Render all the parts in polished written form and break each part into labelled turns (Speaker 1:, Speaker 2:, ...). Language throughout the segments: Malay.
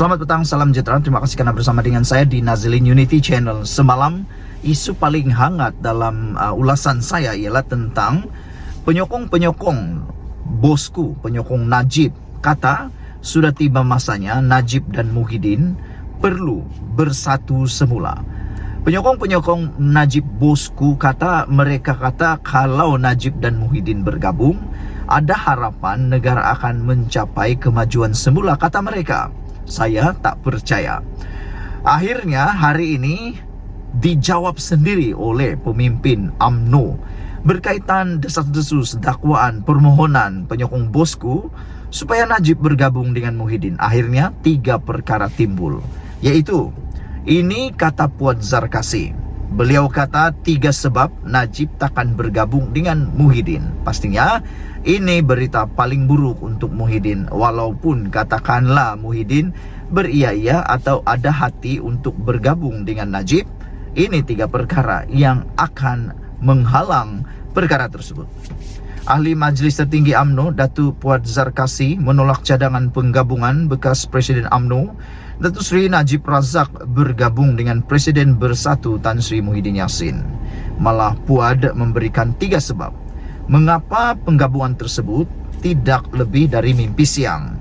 Speaker 1: Selamat petang, salam sejahtera. Terima kasih karena bersama dengan saya di Nazilin Unity Channel. Semalam, isu paling hangat dalam ulasan saya ialah tentang penyokong-penyokong bosku, penyokong Najib. Kata, sudah tiba masanya Najib dan Muhyiddin perlu bersatu semula. Penyokong-penyokong Najib bosku mereka kata kalau Najib dan Muhyiddin bergabung, ada harapan negara akan mencapai kemajuan semula, kata mereka. Saya tak percaya. Akhirnya hari ini dijawab sendiri oleh pemimpin UMNO berkaitan desas-desus dakwaan permohonan penyokong bosku supaya Najib bergabung dengan Muhyiddin. Akhirnya 3 perkara timbul, yaitu ini kata Puad Zarkasi. Beliau kata 3 sebab Najib takkan bergabung dengan Muhyiddin. Pastinya ini berita paling buruk untuk Muhyiddin. Walaupun katakanlah Muhyiddin beria-ia atau ada hati untuk bergabung dengan Najib, ini 3 perkara yang akan menghalang perkara tersebut. Ahli Majlis Tertinggi UMNO Datuk Puad Zarkasi menolak cadangan penggabungan bekas Presiden UMNO Datuk Seri Najib Razak bergabung dengan Presiden Bersatu Tan Sri Muhyiddin Yassin. Malah Puad memberikan 3 sebab mengapa penggabungan tersebut tidak lebih dari mimpi siang.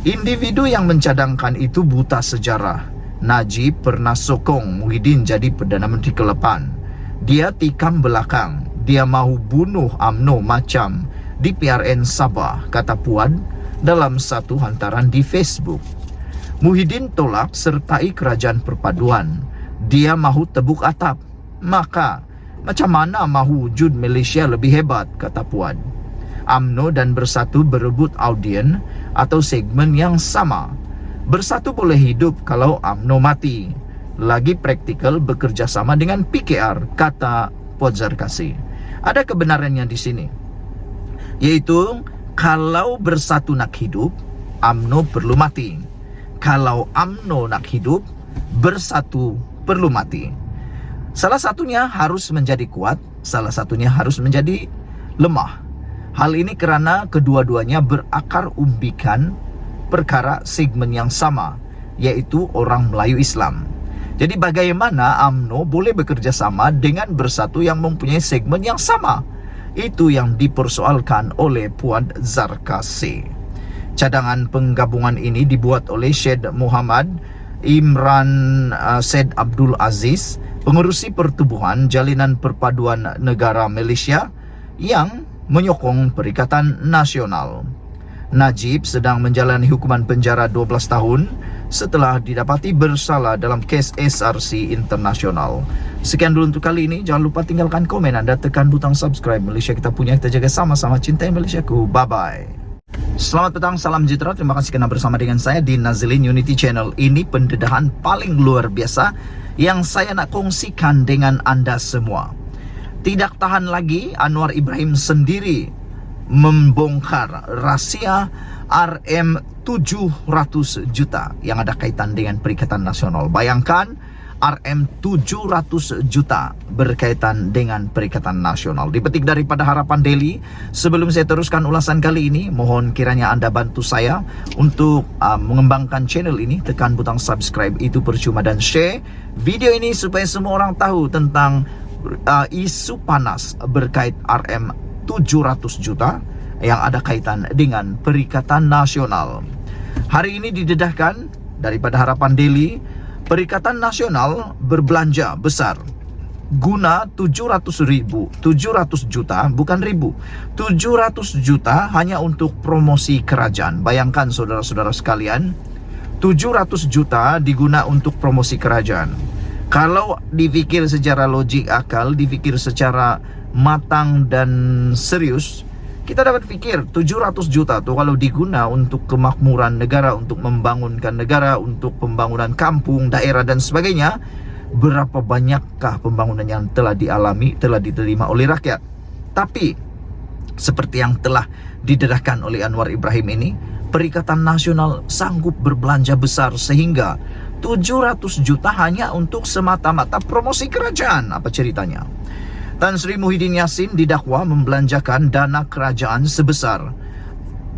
Speaker 1: Individu yang mencadangkan itu buta sejarah. Najib pernah sokong Muhyiddin jadi Perdana Menteri ke-8. Dia tikam belakang. Dia mahu bunuh UMNO macam di PRN Sabah, kata Puad dalam satu hantaran di Facebook. Muhyiddin tolak sertai kerajaan perpaduan. Dia mahu tebuk atap. Maka macam mana mahu wujud Malaysia lebih hebat, kata Puad. UMNO dan Bersatu berebut audien atau segmen yang sama. Bersatu boleh hidup kalau UMNO mati. Lagi praktikal bekerja sama dengan PKR, kata Puad Zarkasi. Ada kebenarannya di sini, yaitu kalau Bersatu nak hidup, UMNO perlu mati. Kalau UMNO nak hidup, Bersatu perlu mati. Salah satunya harus menjadi kuat, salah satunya harus menjadi lemah. Hal ini kerana kedua-duanya berakar umbikan perkara segmen yang sama, yaitu orang Melayu Islam. Jadi bagaimana UMNO boleh bekerja sama dengan Bersatu yang mempunyai segmen yang sama? Itu yang dipersoalkan oleh Puad Zarkasi. Cadangan penggabungan ini dibuat oleh Syed Muhammad Imran Syed Abdul Aziz, pengerusi Pertubuhan Jalinan Perpaduan Negara Malaysia yang menyokong Perikatan Nasional. Najib sedang menjalani hukuman penjara 12 tahun setelah didapati bersalah dalam kes SRC Internasional. Sekian dulu untuk kali ini. Jangan lupa tinggalkan komen anda, tekan butang subscribe. Malaysia kita punya, kita jaga sama-sama. Cintai Malaysiaku. Bye-bye. Selamat petang, salam sejahtera. Terima kasih karena bersama dengan saya di Nazilin Unity Channel. Ini pendedahan paling luar biasa yang saya nak kongsikan dengan anda semua. Tidak tahan lagi, Anwar Ibrahim sendiri membongkar rahasia RM 700 juta yang ada kaitan dengan Perikatan Nasional. Bayangkan, RM 700 juta berkaitan dengan Perikatan Nasional. Dipetik daripada Harapan Daily. Sebelum saya teruskan ulasan kali ini, mohon kiranya anda bantu saya untuk mengembangkan channel ini. Tekan butang subscribe, itu percuma, dan share video ini supaya semua orang tahu tentang isu panas berkait RM 700 juta yang ada kaitan dengan Perikatan Nasional. Hari ini didedahkan daripada Harapan Daily, Perikatan Nasional berbelanja besar guna 700 juta, bukan ribu, 700 juta hanya untuk promosi kerajaan. Bayangkan saudara-saudara sekalian, 700 juta diguna untuk promosi kerajaan. Kalau dipikir secara logik akal, dipikir secara matang dan serius, kita dapat pikir 700 juta tuh kalau diguna untuk kemakmuran negara, untuk membangunkan negara, untuk pembangunan kampung, daerah dan sebagainya, berapa banyakkah pembangunan yang telah dialami, telah diterima oleh rakyat. Tapi seperti yang telah didedahkan oleh Anwar Ibrahim ini, Perikatan Nasional sanggup berbelanja besar sehingga 700 juta hanya untuk semata-mata promosi kerajaan. Apa ceritanya? Tan Sri Muhyiddin Yassin didakwa membelanjakan dana kerajaan sebesar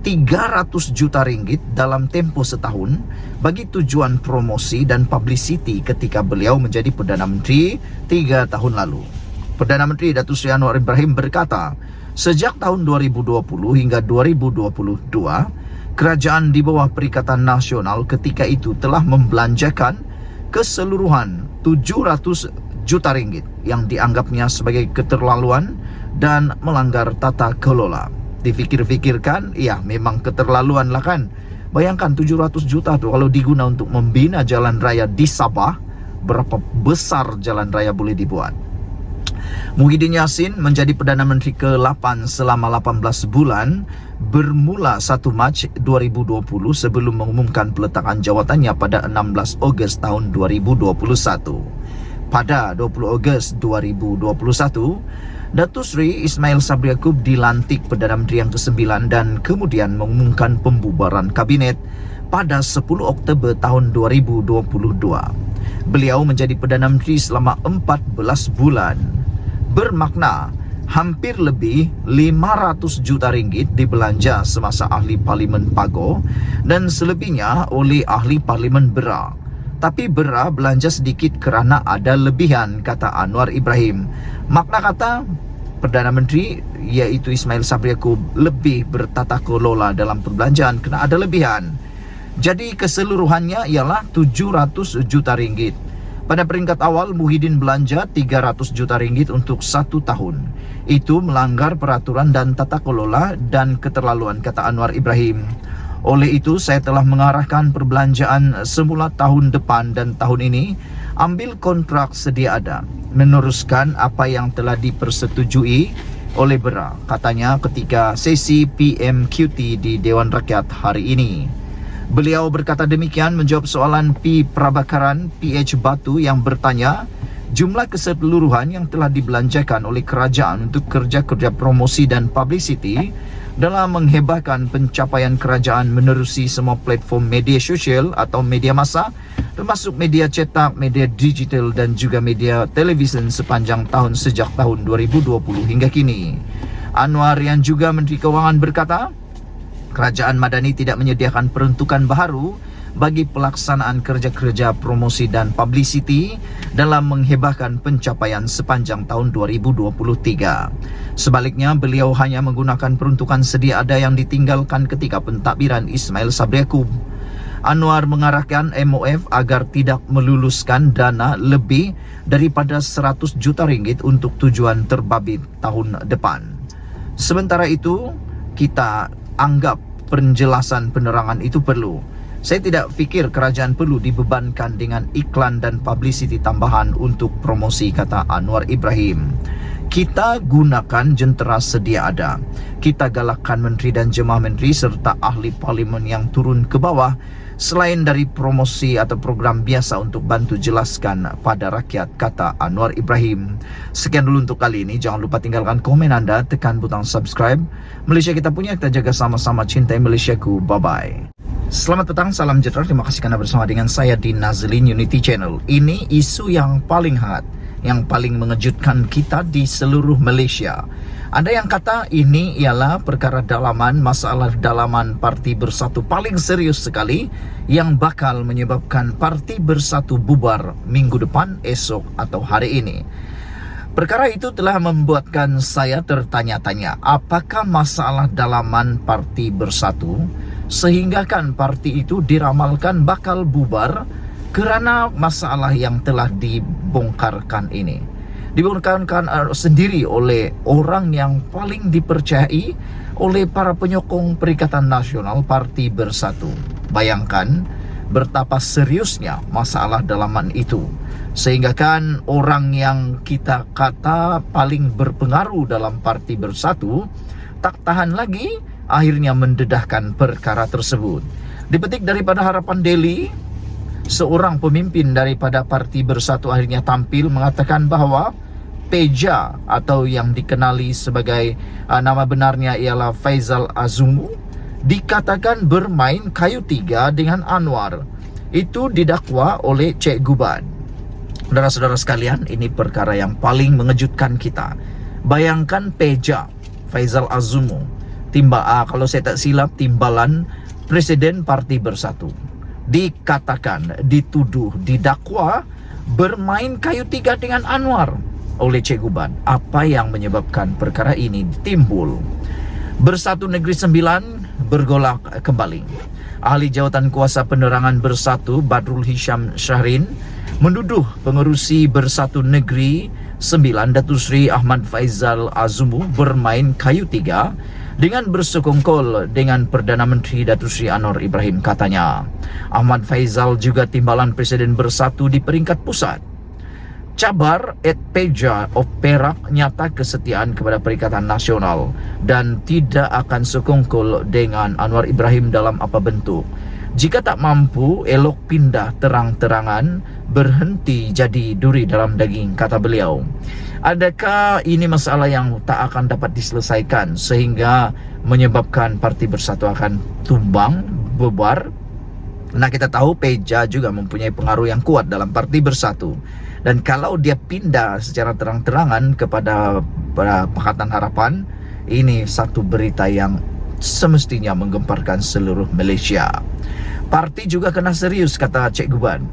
Speaker 1: 300 juta ringgit dalam tempoh setahun bagi tujuan promosi dan publicity ketika beliau menjadi Perdana Menteri 3 tahun lalu. Perdana Menteri Datuk Seri Anwar Ibrahim berkata, sejak tahun 2020 hingga 2022, kerajaan di bawah Perikatan Nasional ketika itu telah membelanjakan keseluruhan 700 juta ringgit yang dianggapnya sebagai keterlaluan dan melanggar tata kelola. Difikir-fikirkan, ya memang keterlaluan lah kan. Bayangkan 700 juta tuh kalau diguna untuk membina jalan raya di Sabah, berapa besar jalan raya boleh dibuat. Muhyiddin Yassin menjadi Perdana Menteri ke-8 selama 18 bulan bermula 1 Mac 2020 sebelum mengumumkan peletakan jawatannya pada 16 Ogos tahun 2021. Pada 20 Ogos 2021, Datuk Seri Ismail Sabri Yaakob dilantik Perdana Menteri yang ke-9 dan kemudian mengumumkan pembubaran kabinet pada 10 Oktober tahun 2022. Beliau menjadi Perdana Menteri selama 14 bulan. Bermakna hampir lebih 500 juta ringgit dibelanja semasa ahli Parlimen Pago dan selebihnya oleh ahli Parlimen Bera. Tapi Bera belanja sedikit kerana ada lebihan, kata Anwar Ibrahim. Makna kata Perdana Menteri iaitu Ismail Sabri Yaakob lebih bertata kelola dalam perbelanjaan kerana ada lebihan. Jadi keseluruhannya ialah 700 juta ringgit. Pada peringkat awal, Muhyiddin belanja 300 juta ringgit untuk 1 tahun. Itu melanggar peraturan dan tata kelola dan keterlaluan, kata Anwar Ibrahim. Oleh itu, saya telah mengarahkan perbelanjaan semula tahun depan dan tahun ini ambil kontrak sedia ada, meneruskan apa yang telah dipersetujui oleh Bera, katanya ketika sesi PMQT di Dewan Rakyat hari ini. Beliau berkata demikian menjawab soalan P. Prabakaran PH Batu yang bertanya jumlah keseluruhan yang telah dibelanjakan oleh kerajaan untuk kerja-kerja promosi dan publicity dalam menghebahkan pencapaian kerajaan menerusi semua platform media sosial atau media massa, termasuk media cetak, media digital dan juga media televisyen sepanjang tahun sejak tahun 2020 hingga kini. Anwar yang juga Menteri Kewangan berkata, kerajaan Madani tidak menyediakan peruntukan baharu bagi pelaksanaan kerja-kerja promosi dan publicity dalam menghebahkan pencapaian sepanjang tahun 2023. Sebaliknya, beliau hanya menggunakan peruntukan sedia ada yang ditinggalkan ketika pentadbiran Ismail Sabri Yaakob. Anwar mengarahkan MOF agar tidak meluluskan dana lebih daripada 100 juta ringgit untuk tujuan terbabit tahun depan. Sementara itu, kita anggap penjelasan penerangan itu perlu. Saya tidak fikir kerajaan perlu dibebankan dengan iklan dan publicity tambahan untuk promosi, kata Anwar Ibrahim. Kita gunakan jentera sedia ada. Kita galakkan menteri dan jemaah menteri serta ahli parlimen yang turun ke bawah selain dari promosi atau program biasa untuk bantu jelaskan pada rakyat, kata Anwar Ibrahim. Sekian dulu untuk kali ini. Jangan lupa tinggalkan komen anda, tekan butang subscribe. Malaysia kita punya, kita jaga sama-sama, cintai Malaysiaku. Bye-bye. Selamat petang, salam sejahtera. Terima kasih kerana bersama dengan saya di Nazilin Unity Channel. Ini isu yang paling hangat, yang paling mengejutkan kita di seluruh Malaysia. Ada yang kata ini ialah perkara dalaman, masalah dalaman Parti Bersatu paling serius sekali yang bakal menyebabkan Parti Bersatu bubar minggu depan, esok atau hari ini. Perkara itu telah membuatkan saya tertanya-tanya, apakah masalah dalaman Parti Bersatu sehinggakan parti itu diramalkan bakal bubar kerana masalah yang telah dibongkarkan ini. Dibongkarkan sendiri oleh orang yang paling dipercayai oleh para penyokong Perikatan Nasional Parti Bersatu. Bayangkan betapa seriusnya masalah dalaman itu, sehingga kan orang yang kita kata paling berpengaruh dalam Parti Bersatu tak tahan lagi, akhirnya mendedahkan perkara tersebut. Dipetik daripada Harapan Daily, seorang pemimpin daripada Parti Bersatu akhirnya tampil mengatakan bahawa Peja atau yang dikenali sebagai nama benarnya ialah Faizal Azumu dikatakan bermain kayu tiga dengan Anwar. Itu didakwa oleh Cik Guban. Saudara-saudara sekalian, ini perkara yang paling mengejutkan kita. Bayangkan Peja Faizal Azumu kalau saya tak silap, timbalan Presiden Parti Bersatu. Dikatakan, dituduh, didakwa bermain kayu tiga dengan Anwar oleh Cik Guban. Apa yang menyebabkan perkara ini timbul? Bersatu Negeri Sembilan bergolak kembali. Ahli Jawatan Kuasa Penerangan Bersatu Badrul Hisham Syahrin menduduh pengerusi Bersatu Negeri Sembilan Datuk Seri Ahmad Faizal Azumu bermain kayu tiga dengan bersekongkol dengan Perdana Menteri Datuk Seri Anwar Ibrahim, katanya. Ahmad Faizal juga timbalan Presiden Bersatu di peringkat pusat. Cabar Peja of Perak nyata kesetiaan kepada Perikatan Nasional dan tidak akan sekongkol dengan Anwar Ibrahim dalam apa bentuk. Jika tak mampu, elok pindah terang-terangan, berhenti jadi duri dalam daging, kata beliau. Adakah ini masalah yang tak akan dapat diselesaikan sehingga menyebabkan Parti Bersatu akan tumbang, bubar? Nah, kita tahu Peja juga mempunyai pengaruh yang kuat dalam Parti Bersatu. Dan kalau dia pindah secara terang-terangan kepada Pakatan Harapan, ini satu berita yang semestinya menggemparkan seluruh Malaysia. Parti juga kena serius, kata Cik Guban.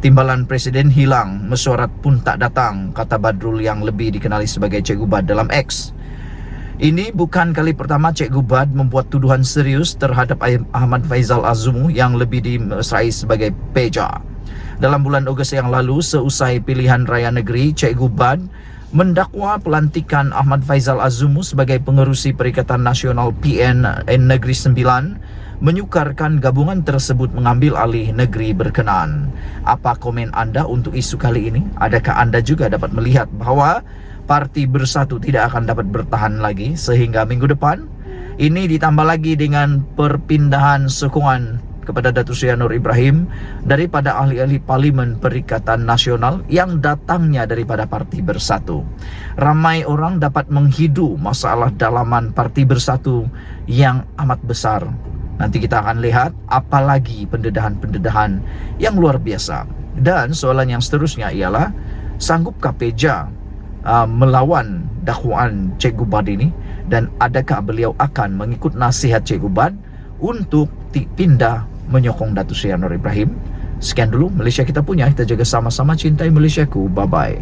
Speaker 1: Timbalan Presiden hilang, mesyuarat pun tak datang, kata Badrul yang lebih dikenali sebagai Cik Guban dalam X. Ini bukan kali pertama Cik Guban membuat tuduhan serius terhadap Ahmad Faizal Azumu yang lebih dimesrai sebagai Peja. Dalam bulan Ogos yang lalu, seusai pilihan raya negeri, Cik Guban mendakwa pelantikan Ahmad Faizal Azumu sebagai pengerusi Perikatan Nasional PN Negeri Sembilan menyukarkan gabungan tersebut mengambil alih negeri berkenaan. Apa komen anda untuk isu kali ini? Adakah anda juga dapat melihat bahawa Parti Bersatu tidak akan dapat bertahan lagi sehingga minggu depan? Ini ditambah lagi dengan perpindahan sokongan kepada Datuk Seri Anwar Ibrahim daripada ahli-ahli Parlimen Perikatan Nasional yang datangnya daripada Parti Bersatu. Ramai orang dapat menghidu masalah dalaman Parti Bersatu yang amat besar. Nanti kita akan lihat apalagi pendedahan-pendedahan yang luar biasa. Dan soalan yang seterusnya ialah, sanggupkah Peja melawan dakwaan Cik Guban ini? Dan adakah beliau akan mengikut nasihat Cik Guban untuk pindah menyokong Datuk Seri Anwar Ibrahim? Sekian dulu Malaysia kita punya. Kita jaga sama-sama cintai Malaysiaku. Bye-bye.